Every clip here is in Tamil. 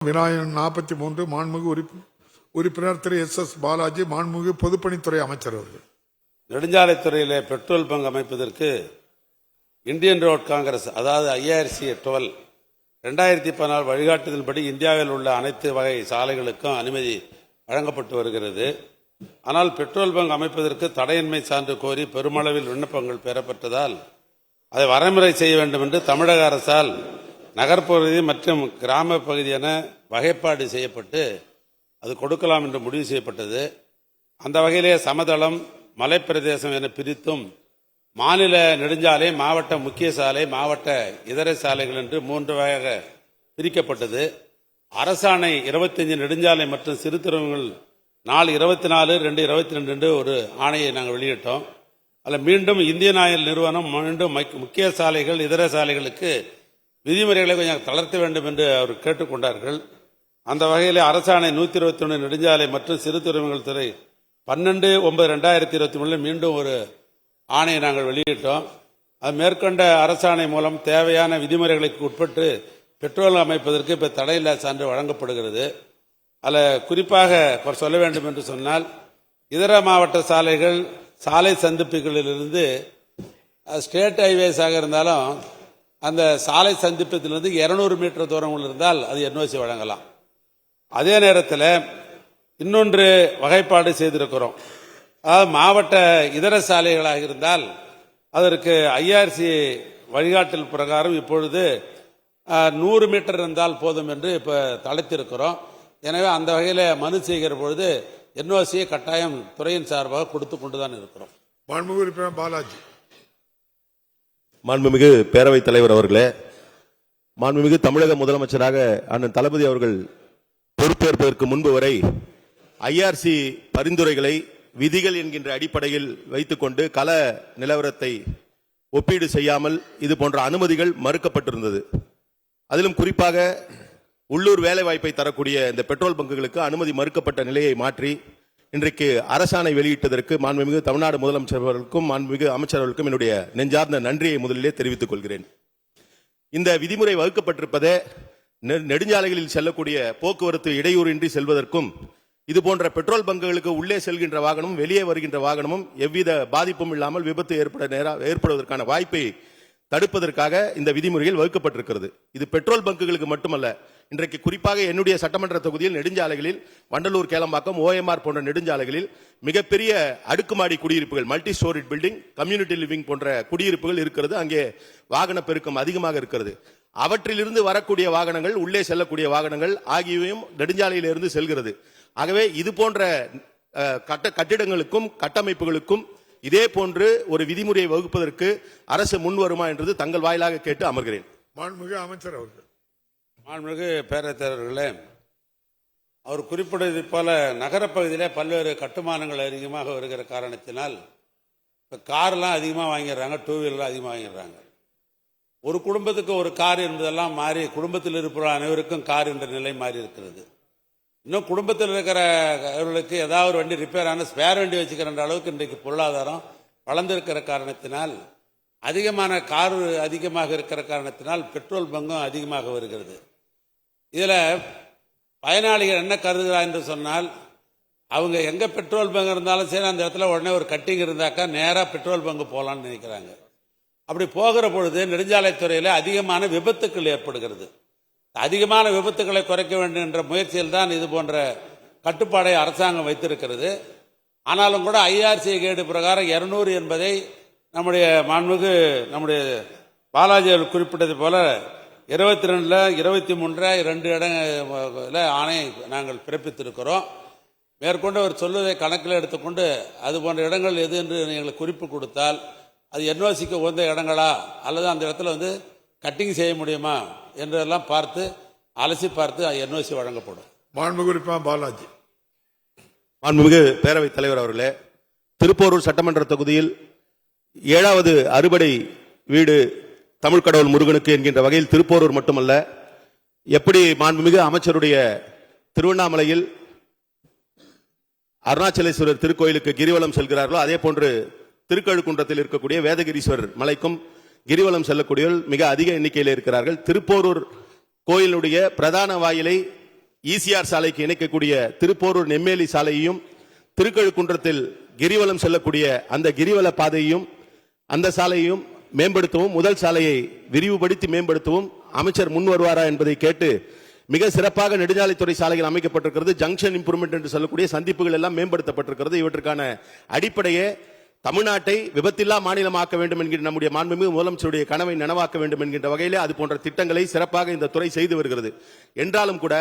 விநாயகன் 43 மாண்புமிகு உறுப்பினர் திரு எஸ் பாலாஜி மாண்புமிகு பொதுப்பணித்துறை அமைச்சர் அவர்கள். நெடுஞ்சாலைத்துறையிலே பெட்ரோல் பங்க் அமைப்பதற்கு இந்தியன் ரோட் காங்கிரஸ் அதாவது IRC 12 2014 வழிகாட்டுதல்படி இந்தியாவில் உள்ள அனைத்து வகை சாலைகளுக்கும் அனுமதி வழங்கப்பட்டு வருகிறது. ஆனால் பெட்ரோல் பங்க் அமைப்பதற்கு தடையின்மை சான்று கோரி பெருமளவில் விண்ணப்பங்கள் பெறப்பட்டதால் அதை வரைமுறை செய்ய வேண்டும் என்று தமிழக அரசால் நகர்ப்பகுதி மற்றும் கிராம பகுதி என வகைப்பாடு செய்யப்பட்டு அது கொடுக்கலாம் என்று முடிவு செய்யப்பட்டது. அந்த வகையிலே சமதளம் மலைப்பிரதேசம் என பிரித்தும் மாநில நெடுஞ்சாலை, மாவட்ட முக்கிய சாலை, மாவட்ட இதர சாலைகள் என்று 3 வகையாக பிரிக்கப்பட்டது. அரசாணை 25 நெடுஞ்சாலை மற்றும் சிறு துறைமுகங்கள் நாள் 24/2/22 ஒரு ஆணையை நாங்கள் வெளியிட்டோம். அதில் மீண்டும் இந்தியன் ஆயில் நிறுவனம் மீண்டும் முக்கிய சாலைகள் இதர சாலைகளுக்கு விதிமுறைகளை கொஞ்சம் தளர்த்த வேண்டும் என்று அவர் கேட்டுக்கொண்டார்கள். அந்த வகையில் அரசாணை 121 நெடுஞ்சாலை மற்றும் சிறு துறைமுகங்கள் துறை 12/9/2023 மீண்டும் ஒரு ஆணையை நாங்கள் வெளியிட்டோம். அது மேற்கொண்ட அரசாணை மூலம் தேவையான விதிமுறைகளுக்கு உட்பட்டு பெட்ரோல் அமைப்பதற்கு இப்போ தடையில்லா சான்று வழங்கப்படுகிறது. அதில் குறிப்பாக சொல்ல வேண்டும் என்று சொன்னால் இதர மாவட்ட சாலைகள் சாலை சந்திப்புகளிலிருந்து ஸ்டேட் ஹைவேஸாக இருந்தாலும் அந்த சாலை சந்திப்பத்திலிருந்து 200 மீட்டர் தூரம் இருந்தால் அது NOC வழங்கலாம். அதே நேரத்தில் இன்னொன்று வகைப்பாடு செய்திருக்கிறோம். அதாவது மாவட்ட இதர சாலைகளாக இருந்தால் அதற்கு IRC வழிகாட்டல் பிரகாரம் இப்பொழுது 100 மீட்டர் இருந்தால் போதும் என்று இப்போ தளர்த்திருக்கிறோம். எனவே அந்த வகையில் மனு செய்கிற பொழுது NOCயை கட்டாயம் துறையின் சார்பாக கொடுத்து கொண்டுதான் இருக்கிறோம். மாண்புமிகு உறுப்பினர் பாலாஜி. மாண்புமிகு பேரவைத் தலைவர் அவர்களே, மாண்புமிகு தமிழக முதலமைச்சராக அண்ணன் தளபதி அவர்கள் பொறுப்பேற்பதற்கு முன்பு வரை IRC பரிந்துரைகளை விதிகள் என்கின்ற அடிப்படையில் வைத்துக்கொண்டு கள நிலவரத்தை ஒப்பீடு செய்யாமல் இது போன்ற அனுமதிகள் மறுக்கப்பட்டிருந்தது. அதிலும் குறிப்பாக உள்ளூர் வேலைவாய்ப்பை தரக்கூடிய இந்த பெட்ரோல் பங்குகளுக்கு அனுமதி மறுக்கப்பட்ட நிலையை மாற்றி இன்றைக்கு அரசாணை வெளியிட்டதற்கு மாண்புமிகு தமிழ்நாடு முதலமைச்சர் அவர்களுக்கும் மாண்புமிகு அமைச்சர்களுக்கும் என்னுடைய நெஞ்சார்ந்த நன்றியை முதலிலே தெரிவித்துக் கொள்கிறேன். இந்த விதிமுறை வகுக்கப்பட்டிருப்பதே நெடுஞ்சாலைகளில் செல்லக்கூடிய போக்குவரத்து இடையூறின்றி செல்வதற்கும் இது போன்ற பெட்ரோல் பங்குகளுக்கு உள்ளே செல்கின்ற வாகனமும் வெளியே வருகின்ற வாகனமும் எவ்வித பாதிப்பும் இல்லாமல் விபத்து ஏற்படுவதற்கான வாய்ப்பை தடுப்பதற்காக இந்த விதிமுறைகள் வகுக்கப்பட்டிருக்கிறது. இது பெட்ரோல் பங்குகளுக்கு மட்டுமல்ல, இன்றைக்கு குறிப்பாக என்னுடைய சட்டமன்ற தொகுதியில் நெடுஞ்சாலைகளில் வண்டலூர், கேளம்பாக்கம், OMR போன்ற நெடுஞ்சாலைகளில் மிகப்பெரிய அடுக்குமாடி குடியிருப்புகள், multi storied building, community living போன்ற குடியிருப்புகள் இருக்கிறது. அங்கே வாகன பெருக்கம் அதிகமாக இருக்கிறது. அவற்றிலிருந்து வரக்கூடிய வாகனங்கள், உள்ளே செல்லக்கூடிய வாகனங்கள் ஆகியவையும் நெடுஞ்சாலையிலிருந்து செல்கிறது. ஆகவே இது போன்ற கட்டிடங்களுக்கும் கட்டமைப்புகளுக்கும் இதே போன்று ஒரு விதிமுறையை வகுப்பதற்கு அரசு முன் வருமா என்றது தங்கள் வாயிலாக கேட்டு அமர்கிறேன். மாண்புமிகு அமைச்சர் அவர்கள். மாண்புமிகு பேரவைத் தலைவர்களே, அவர் குறிப்பிட்டது போல நகரப்பகுதியிலே பல்வேறு கட்டுமானங்கள் அதிகமாக வருகிற காரணத்தினால் இப்போ கார்லாம் அதிகமாக வாங்கிடுறாங்க, 2 வீலர்லாம் அதிகமாக வாங்கிடுறாங்க. ஒரு குடும்பத்துக்கு ஒரு கார் என்பதெல்லாம் மாறி குடும்பத்தில் இருக்கிற அனைவருக்கும் கார் என்ற நிலை மாறி இருக்கிறது. இன்னும் குடும்பத்தில் இருக்கிறவர்களுக்கு ஏதாவது ஒரு வண்டி ரிப்பேர் ஆன ஸ்பேர் வண்டி வச்சுக்கிற அளவுக்கு இன்றைக்கு பொருளாதாரம் வளர்ந்திருக்கிற காரணத்தினால் அதிகமாக இருக்கிற காரணத்தினால் பெட்ரோல் பங்கும் அதிகமாக வருகிறது. இதில் பயனாளிகள் என்ன கருதுகிறார் என்று சொன்னால், அவங்க எங்கே பெட்ரோல் பங்க் இருந்தாலும் சரி அந்த இடத்துல உடனே ஒரு கட்டிங் இருந்தாக்கா நேராக பெட்ரோல் பங்கு போகலான்னு நினைக்கிறாங்க. அப்படி போகிற பொழுது நெடுஞ்சாலைத்துறையில் அதிகமான விபத்துக்கள் ஏற்படுகிறது. அதிகமான விபத்துக்களை குறைக்க வேண்டும் என்ற முயற்சியில் தான் இது போன்ற கட்டுப்பாடை அரசாங்கம் வைத்திருக்கிறது. ஆனாலும் கூட IRC கேடு பிரகாரம் 200 என்பதை நம்முடைய மாண்புமிகு பாலாஜி அவர்கள் குறிப்பிட்டது போல 22, 23 2 இடங்களில் ஆணை நாங்கள் பிறப்பித்திருக்கிறோம். மேற்கொண்டு அவர் சொல்வதை கணக்கில் எடுத்துக்கொண்டு அது போன்ற இடங்கள் எது என்று எங்களுக்கு குறிப்பு கொடுத்தால் அது NOCக்கு உகந்த இடங்களா அல்லது அந்த இடத்துல கட்டிங் செய்ய முடியுமா என்றெல்லாம் பார்த்து அலசி பார்த்து NOC வழங்கப்படும். மாண்புமிகு உறுப்பினர் பாலாஜி. மாண்புமிகு பேரவைத் தலைவர் அவர்களே, திருப்போரூர் சட்டமன்ற தொகுதியில் 7வது அறுபடை வீடு தமிழ் கடவுள் முருகனுக்கு என்கின்ற வகையில் திருப்போரூர் மட்டுமல்ல, எப்படி மாண்புமிகு அமைச்சருடைய திருவண்ணாமலையில் அருணாச்சலேஸ்வரர் திருக்கோயிலுக்கு கிரிவலம் செல்கிறார்களோ அதே போன்று திருக்கழுக்குன்றத்தில் இருக்கக்கூடிய வேதகிரீஸ்வரர் மலைக்கும் கிரிவலம் செல்லக்கூடியவர்கள் மிக அதிக எண்ணிக்கையில் இருக்கிறார்கள். திருப்போரூர் கோயிலுடைய பிரதான வாயிலை ஈசிஆர் சாலைக்கு இணைக்கக்கூடிய திருப்போரூர் நெம்மேலி சாலையையும் திருக்கழுக்குன்றத்தில் கிரிவலம் செல்லக்கூடிய அந்த கிரிவல பாதையையும் அந்த சாலையையும் மேம்படுத்தவும் முதல் சாலையை விரிவுபடுத்தி மேம்படுத்தவும் அமைச்சர் முன் வருவாரா என்பதை கேட்டு மிக சிறப்பாக நெடுஞ்சாலைத்துறை சாலைகள் அமைக்கப்பட்டிருக்கிறது. ஜங்ஷன் இம்ப்ரூவ்மெண்ட் என்று சொல்லக்கூடிய சந்திப்புகள் எல்லாம் மேம்படுத்தப்பட்டிருக்கிறது. இவற்றுக்கான அடிப்படையே தமிழ்நாட்டை விபத்தில்லா மாநிலமாக்க வேண்டும் என்கின்ற நம்முடைய மாண்புமிகு முதலமைச்சருடைய கனவை நனவாக்க வேண்டும் என்கின்ற வகையிலே அது போன்ற திட்டங்களை சிறப்பாக இந்த துறை செய்து வருகிறது. என்றாலும் கூட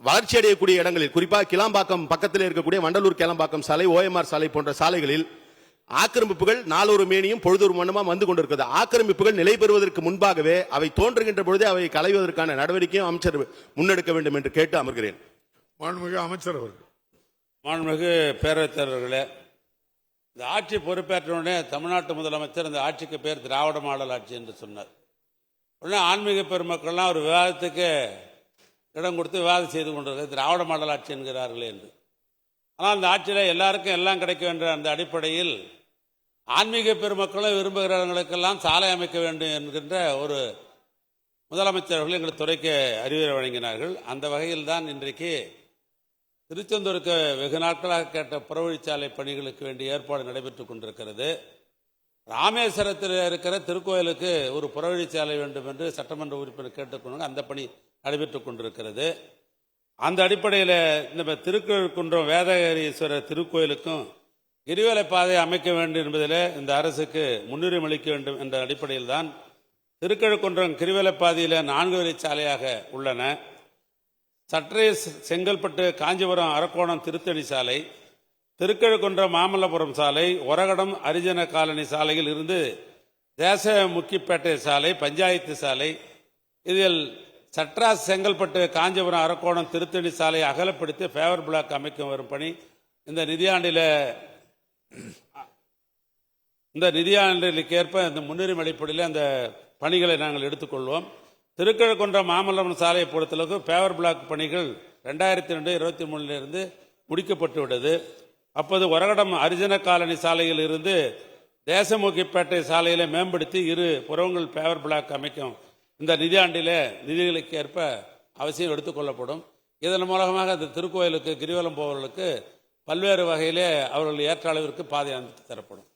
வளர்ச்சி அடையக்கூடிய இடங்களில் குறிப்பாக கிளாம்பாக்கம் பக்கத்தில் இருக்கக்கூடிய வண்டலூர் கிளாம்பாக்கம் சாலை, ஓஎம்ஆர் சாலை போன்ற சாலைகளில் ஆக்கிரமிப்புகள் நாளொரு மேனியும் பொழுதொரு மண்ணுமா வந்து கொண்டிருக்கிறது. ஆக்கிரமிப்புகள் நிலை பெறுவதற்கு முன்பாகவே அவை தோன்றுகின்ற பொழுதே அவை களைவதற்கான நடவடிக்கையும் அமைச்சர் முன்னெடுக்க வேண்டும் என்று கேட்டு அமர்கிறேன். மாண்புமிகு அமைச்சர் அவர்கள். மாண்புமிகு பேரவைத் தலைவர்களே, இந்த ஆட்சி பொறுப்பேற்ற உடனே தமிழ்நாட்டு முதலமைச்சர் இந்த ஆட்சிக்கு பேர் திராவிட மாடல் ஆட்சி என்று சொன்னார். உடனே ஆன்மீக பெருமக்கள்லாம் ஒரு விவாதத்துக்கு இடம் கொடுத்து விவாதம் செய்து கொண்டிருக்கிறது திராவிட மாடல் ஆட்சி என்கிறார்களே என்று. ஆனால் அந்த ஆட்சியில் எல்லாருக்கும் எல்லாம் கிடைக்கும் என்ற அந்த அடிப்படையில் ஆன்மீக பெருமக்களும் விரும்புகிறவர்களுக்கெல்லாம் சாலை அமைக்க வேண்டும் என்கின்ற ஒரு முதலமைச்சர்கள் எங்கள் துறைக்கு அறிவுரை வழங்கினார்கள். அந்த வகையில் தான் இன்றைக்கு திருச்செந்தூருக்கு வெகு நாட்களாக கேட்ட புறவழிச்சாலை பணிகளுக்கு வேண்டிய ஏற்பாடு நடைபெற்றுக் கொண்டிருக்கிறது. ராமேஸ்வரத்தில் இருக்கிற திருக்கோயிலுக்கு ஒரு புறவழிச்சாலை வேண்டும் என்று சட்டமன்ற உறுப்பினர் கேட்டுக்கொண்டு அந்த பணி நடைபெற்றுக் கொண்டிருக்கிறது. அந்த அடிப்படையில் இந்த திருக்கழுக்குன்றம் வேதகிரீஸ்வரர் திருக்கோயிலுக்கும் கிரிவல பாதை அமைக்க வேண்டும் என்பதில் இந்த அரசுக்கு முன்னுரிமை அளிக்க வேண்டும் என்ற அடிப்படையில் தான் திருக்கழுக்குன்றம் கிரிவல பாதையில் 4 வழிச்சாலையாக உள்ளன. சற்றே செங்கல்பட்டு காஞ்சிபுரம் அரக்கோணம் திருத்தணி சாலை, திருக்கழுக்குன்றம் மாமல்லபுரம் சாலை, ஒரகடம் அரிஜன காலனி சாலையில் இருந்து தேசமுக்கிப்பேட்டை சாலை, பஞ்சாயத்து சாலை, இதில் சட்ராஸ் செங்கல்பட்டு காஞ்சிபுரம் அரக்கோணம் திருத்தணி சாலையை அகலப்படுத்தி ஃபேவர் பிளாக் அமைக்கும் வரும் பணி இந்த நிதியாண்டிற்கு ஏற்ப இந்த முன்னுரிமை அடிப்படையில் அந்த பணிகளை நாங்கள் எடுத்துக்கொள்வோம். திருக்கழுக்குன்றம் மாமல்லபுரம் சாலையை பொறுத்தளவுக்கு ஃபேவர் பிளாக் பணிகள் 2022-23 முடிக்கப்பட்டு விட்டது. அப்போது ஒரகடம் அரிஜன காலனி சாலையில் இருந்து தேசமுக்கிப்பேட்டை சாலையில மேம்படுத்தி 2 புறங்கள் ஃபேவர் பிளாக் அமைக்கும் இந்த நிதியாண்டிலே நிதிகளுக்கு ஏற்ப அவசியம் எடுத்துக்கொள்ளப்படும். இதன் மூலமாக இந்த திருக்கோயிலுக்கு கிரிவலம் போவர்களுக்கு பல்வேறு வகையிலே அவர்கள் ஏற்ற அளவிற்கு பாதை அமைத்து தரப்படும்.